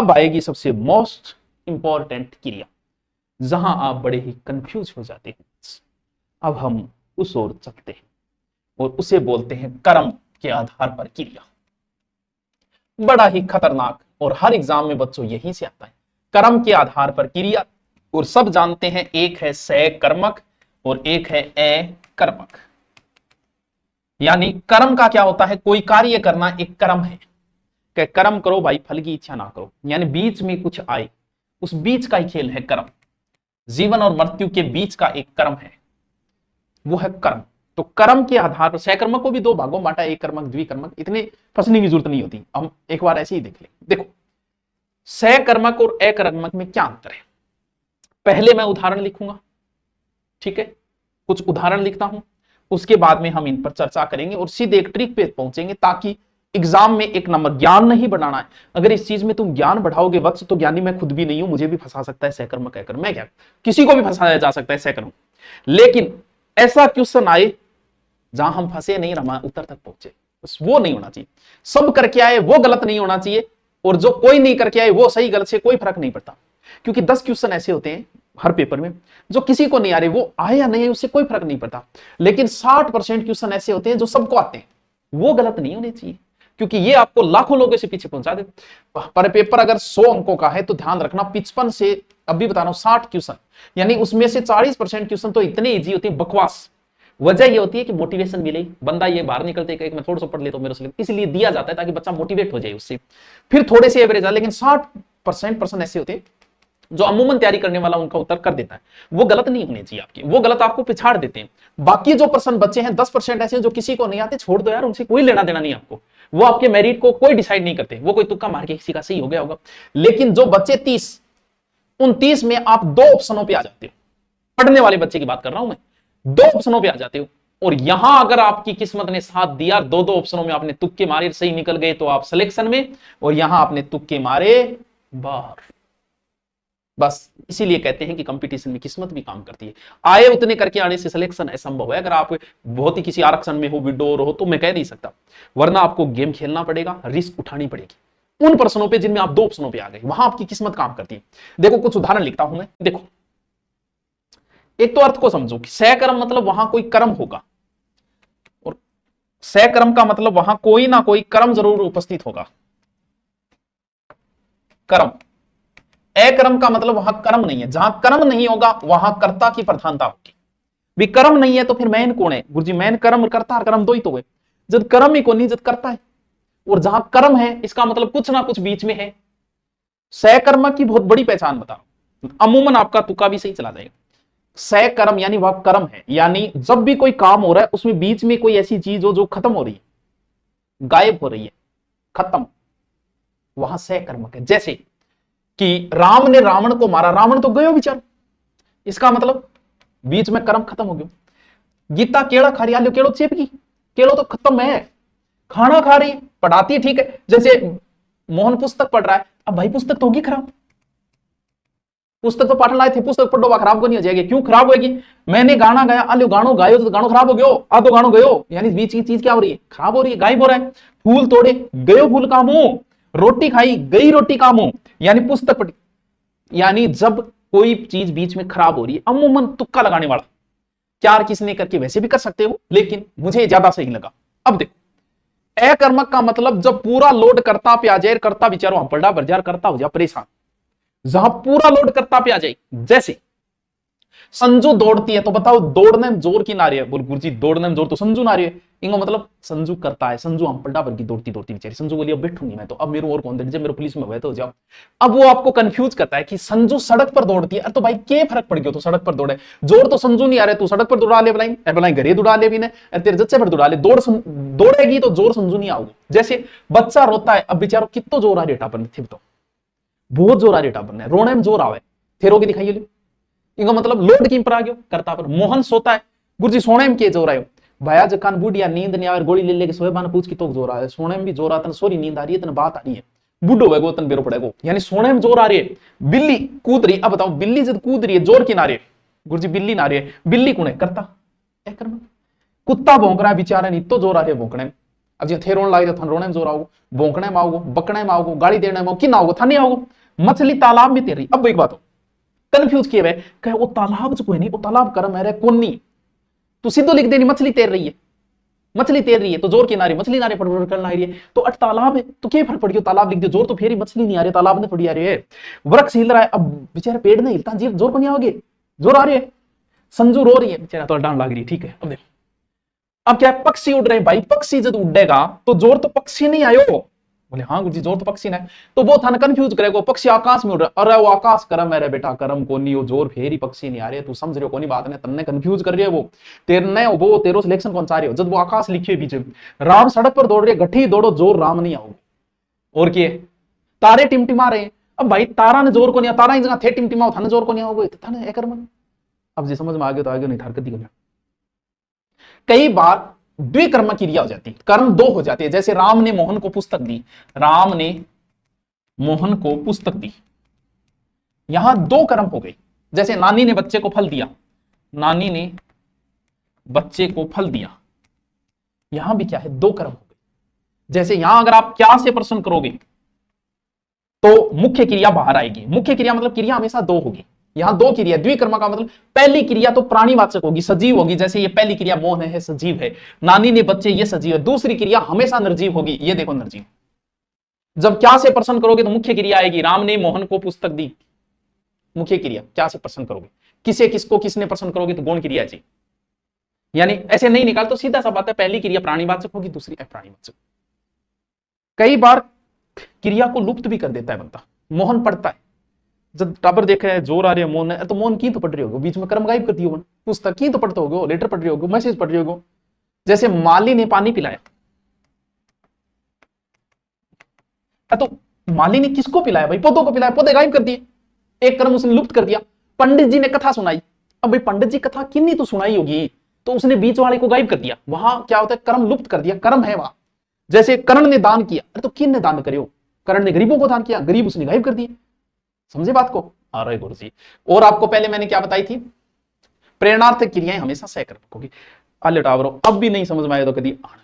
अब आएगी सबसे मोस्ट इंपॉर्टेंट क्रिया, जहां आप बड़े ही कंफ्यूज हो जाते हैं। अब हम उस ओर चलते हैं और उसे बोलते हैं कर्म के आधार पर क्रिया। बड़ा ही खतरनाक, और हर एग्जाम में बच्चों यहीं से आता है, कर्म के आधार पर क्रिया। और सब जानते हैं एक है सकर्मक और एक है अकर्मक। यानी कर्म का क्या होता है, कोई कार्य करना एक कर्म है, कि कर्म करो भाई फल की इच्छा ना करो, यानी बीच में कुछ आए, उस बीच का ही खेल है कर्म। जीवन और मृत्यु के बीच का एक कर्म है, वो है कर्म। तो कर्म के आधार पर सकर्मक को भी दो भागों में बांटा, एक कर्मक द्विकर्मक, इतने फंसने की जरूरत नहीं होती, हम एक बार ऐसे ही देख ले। देखो सकर्मक और अकर्मक में क्या अंतर है, पहले मैं उदाहरण लिखूंगा, ठीक है, कुछ उदाहरण लिखता हूं, उसके बाद में हम इन पर चर्चा करेंगे और सीधे एक ट्रिक पे पहुंचेंगे, ताकि एग्जाम में एक नंबर, ज्ञान नहीं बढ़ाना है। अगर इस चीज में तुम ज्ञान बढ़ाओगे वत्स, तो ज्ञानी मैं खुद भी नहीं हूं, मुझे भी फंसा सकता है सकर्मक अकर्मक, मैं क्या, किसी को भी फंसाया जा सकता है सकर्मक। लेकिन ऐसा क्वेश्चन आए जहां हम फंसे नहीं, रमा उत्तर तक पहुंचे, बस वो नहीं होना चाहिए। सब करके आए वो गलत नहीं होना चाहिए, और जो कोई नहीं करके आए वो सही, गलत से कोई फर्क नहीं पड़ता। क्योंकि 10 क्वेश्चन ऐसे होते हैं हर पेपर में जो किसी को नहीं आ रहे, वो आए या नहीं है उससे कोई फर्क नहीं पड़ता। लेकिन 60% क्वेश्चन ऐसे होते हैं जो सबको आते हैं, वो गलत नहीं होने चाहिए, क्योंकि ये आपको लाखों लोगों से पीछे पहुंचा दे। पर पेपर अगर 100 अंकों का है तो ध्यान रखना 55 से, अभी बता रहा हूं 60 क्वेश्चन, यानी उसमें से 40% क्वेश्चन तो इतने इजी होते हैं, बकवास। वजह ये होती है कि मोटिवेशन मिले, बंदा ये बाहर निकलते कि मैं थोड़ा सा पढ़ लेता हूं मेरे से, इसलिए दिया जाता है ताकि बच्चा मोटिवेट हो जाए उससे, फिर थोड़े से एवरेज आ। लेकिन 60% ऐसे होते हैं जो अमूमन तैयारी करने वाला उनका उत्तर कर देता है, वो गलत नहीं होने चाहिए आपके, वो गलत आपको पिछाड़ देते हैं। बाकी जो परसेंट बचे हैं 10% ऐसे जो किसी को नहीं आते, छोड़ दो यार, उनसे कोई लेना देना नहीं आपको, वो आपके मेरिट को कोई डिसाइड नहीं करते, वो कोई तुक्का मार के किसी का सही हो गया होगा। लेकिन जो बच्चे 30, उन 30 में आप 2 ऑप्शनों पे आ जाते हो, पढ़ने वाले बच्चे की बात कर रहा हूं मैं, 2 ऑप्शनों पे आ जाते हो। और यहां अगर आपकी किस्मत ने साथ दिया, 2 ऑप्शनों में आपने तुक्के मारे, सही निकल गए तो आप सिलेक्शन में, और यहां आपने तुक्के मारे बाहर। बस इसीलिए कहते हैं कि कंपटीशन में किस्मत भी काम करती है। आए उतने करके आने से सिलेक्शन असंभव है। अगर आप बहुत ही किसी आरक्षण में हो, विडोर हो, तो मैं कह नहीं सकता, वरना आपको गेम खेलना पड़ेगा, रिस्क उठानी पड़ेगी उन प्रश्नों पे जिनमें आप 2 ऑप्शनों पे आ गए, वहां आपकी किस्मत काम करती है। देखो कुछ उदाहरण लिखता हूं मैं, देखो एक तो अर्थ को समझो कि सकर्म मतलब वहां कोई कर्म होगा, और सकर्म का मतलब वहां कोई ना कोई कर्म जरूर उपस्थित होगा, कर्म। अकर्म का मतलब वहां कर्म नहीं है, जहां कर्म नहीं होगा वहां कर्ता की प्रधानता होगी। भी कर्म नहीं है तो फिर मैन कौन है गुरुजी, मैन कर्म करता, कर्म दो ही तो हुए, जब कर्म ही को नहीं जब करता है, और जहां कर्म है इसका मतलब कुछ ना कुछ बीच में है। सकर्म की बहुत बड़ी पहचान बता, अमूमन आपका तुक्का भी सही चला जाएगा। सकर्म यानी वह कर्म है, यानी जब भी कोई काम हो रहा है उसमें बीच में कोई ऐसी चीज हो जो खत्म हो रही है, गायब हो रही है, खत्म, वहां सकर्मक है। जैसे कि राम ने रावण को मारा, रावण तो गयो विचार, इसका मतलब बीच में कर्म खत्म हो गया। गीता केड़ा खा रही, आलू केड़ो चेप की, केड़ो तो खत्म है, खाना खा रही, पढ़ाती ठीक है। जैसे मोहन पुस्तक पढ़ रहा है, अब भाई पुस्तक तो होगी खराब, पुस्तक तो पढ़ लाए थे, पुस्तक पढ़ो खराब को नहीं हो जाएगी, क्यों खराब होगी, मैंने गाना गाया, आलू गानो गायो तो गानो खराब हो गयो, आ तो गानो गयो, यानी बीच की चीज क्या हो रही है, खराब हो रही है, गायब हो रहा है। फूल तोड़े गयो फूल कामू, रोटी खाई गई रोटी कामू, यानी पुस्तक पढ़ी। यानी जब कोई चीज बीच में खराब हो रही है, अमूमन तुक्का लगाने वाला, चार किसने करके वैसे भी कर सकते हो, लेकिन मुझे ज्यादा सही लगा। अब देखो अकर्मक का मतलब जब पूरा लोड करता पे आ जाए, करता बेचारो हम पलड़ा बरजार करता हो जाए परेशान, जहां पूरा लोड करता पे आ जाए। जैसे संजू दौड़ती है तो बताओ दौड़ने में जोर की नारी है, बोल गुरुजी दौड़ने में जोर तो संजू नारी है, इनको मतलब संजू करता है, संजू हम पलटा भर की दौड़ती दौड़ती बेचारी, संजू बोली अब बैठूंगी मैं तो, अब मेरे और कौन दे, जब मेरे पुलिस में हुए तो जाओ। अब वो आपको कंफ्यूज करता है कि संजू सड़क पर दौड़ती है, अरे तो भाई क्या फर्क पड़ गया, तो सड़क पर दौड़े, जोर तो संजू नहीं आ रहे, तू सड़क पर दौड़ा ले बुलाई घरे दौड़ा ले भी ने, तेरे जच्चे पर दौड़ा ले, दौड़ेगी तो जोर संजू नहीं आओगे। जैसे बच्चा रोता है, अब बेचारो कितो जोर आ रही टापर थे, तो बहुत जोर आ रही टापर ने, रोने में जोर आवे, थे रोगी दिखाइए, इनका मतलब लोड किम पर आ गयो, करता पर। मोहन सोता है, गुरुजी सोने में के जोर आयो, भया जकान बूढ़िया नींद नहीं आवे, गोली ले लेके सोए बान पूछ की तो जोर आ है, सोने में भी जोर आता, सोरी नींद आ रही है, तन बात आ रही है, बूढ़ो है तन बेरो पड़ेगो, यानी सोने में जोर आ रही है। बिल्ली कूद रही, अब बताओ बिल्ली जब कूद रही है जोर की नारे, गुरुजी बिल्ली नारे है, बिल्ली कौन है, करता कर्म। कुत्ता भौंक रहा है बेचारा, नहीं तो जोर आ रही है भौंकने में, अब जो थे रोने लगे तो रोने में जोर आओगे, भौंकने में आओगे, बकने में आओगे, गाली देने में आओगे, कि ना आओगे, था नहीं आओगे, मछली तालाब में तैर रही। अब एक बात हो, कंफ्यूज किए हुए कहे वो तालाब कोई नहीं, वो तालाब कर्म है कौन नहीं, तू सीधो लिख देनी मछली तैर रही है, मछली तैर रही है तो जोर की नारी मछली नारे पड़ करना रही है, तो अट तालाब है तो क्या फर्क पड़ गया, तालाब लिख दियो, जोर तो फिर ही मछली नहीं आ रही, तालाब ने थोड़ी आ रही है। वृक्ष हिल रहा है, अब बेचारा पेड़ नहीं हिलता, जी जोर को नहीं आओगे, जोर आ रही है, संजू रो रही है, बेचारा तो डांड लग रही है, ठीक है। अब देखो अब क्या है, पक्षी उड़ रहे हैं भाई, पक्षी जब उड़ेगा तो जोर तो पक्षी नहीं आयो, बोले हाँ गुरुजी जोर तो पक्षी ने, तो वो था ना कंफ्यूज करेगा, पक्षी आकाश में उड़ रहा, अरे वो आकाश कर्म है रे बेटा, कर्म को नहीं, वो जोर फेर ही पक्षी नहीं आ रहे, तू समझ रहे हो कोनी बात ने, तन्ने कंफ्यूज कर रही है वो तेरने, वो तेरो सिलेक्शन कौन सा रही हो, जब वो आकाश लिखिए पीछे, राम सड़क पर दौड़ रही है, गठी दौड़ो जोर राम नहीं आओगे, और क्या तारे टिमटिमा रहे, अब भाई तारा ने जोर को नहीं, तारा जगह थे टिमटिमा था जोर को नहीं आओगे, थाने कर्म। अब जी समझ में आ गया तो आगे नहीं हरकत ही। कई बार द्विकर्म क्रिया हो जाती है, कर्म दो हो जाती है, जैसे राम ने मोहन को पुस्तक दी, राम ने मोहन को पुस्तक दी, यहां दो कर्म हो गए, जैसे नानी ने बच्चे को फल दिया, नानी ने बच्चे को फल दिया, यहां भी क्या है दो कर्म हो गए। जैसे यहां अगर आप क्या से प्रश्न करोगे तो मुख्य क्रिया बाहर आएगी, मुख्य क्रिया मतलब क्रिया हमेशा दो होगी, यहां दो क्रिया, द्विकर्म का मतलब पहली क्रिया तो प्राणीवाचक होगी, सजीव होगी, जैसे ये पहली क्रिया मोहन है सजीव है, नानी ने बच्चे ये सजीव है, दूसरी क्रिया हमेशा निर्जीव होगी, ये देखो निर्जीव। जब क्या से प्रश्न करोगे तो मुख्य क्रिया आएगी, राम ने मोहन को पुस्तक दी, मुख्य क्रिया क्या से प्रश्न करोगे, किसे किसको किसने प्रश्न करोगे तो गौण क्रिया जी, यानी ऐसे नहीं निकाल तो सीधा सा बात है, पहली क्रिया प्राणीवाचक होगी, दूसरी अप्राणीवाचक। कई बार क्रिया को लुप्त भी कर देता है बंदा, मोहन पढ़ता है, जब टाबर देख रहे हैं जोर आ रही है मोहन है, तो मोहन की तो पढ़ रही होगी, बीच में कर्म गायब कर दी होगी, पुस्तक की तो पढ़ते होगे, लेटर पढ़ रही होगी, मैसेज पढ़ रही होगी। जैसे माली ने पानी पिलाया, तो माली ने किसको पिलाया भाई, पौधों को पिलाया, पौधे गायब कर दिए, एक कर्म उसने लुप्त कर दिया। पंडित जी ने कथा सुनाई, अब भाई पंडित जी कथा किन्नी तो सुनाई होगी, तो उसने बीच वाले को गायब कर दिया, वहां क्या होता है कर्म लुप्त कर दिया, कर्म है वहां। जैसे कर्ण ने दान किया, अरे तो किन ने दान करे हो, कर्ण ने गरीबों को दान किया, गरीब उसने गायब कर दिए, समझे बात को। आ रहे गुरु जी, और आपको पहले मैंने क्या बताई थी, प्रेरणार्थ क्रियाएं हमेशा सहकर्मक होगी। अब भी नहीं समझ में आए तो कभी आना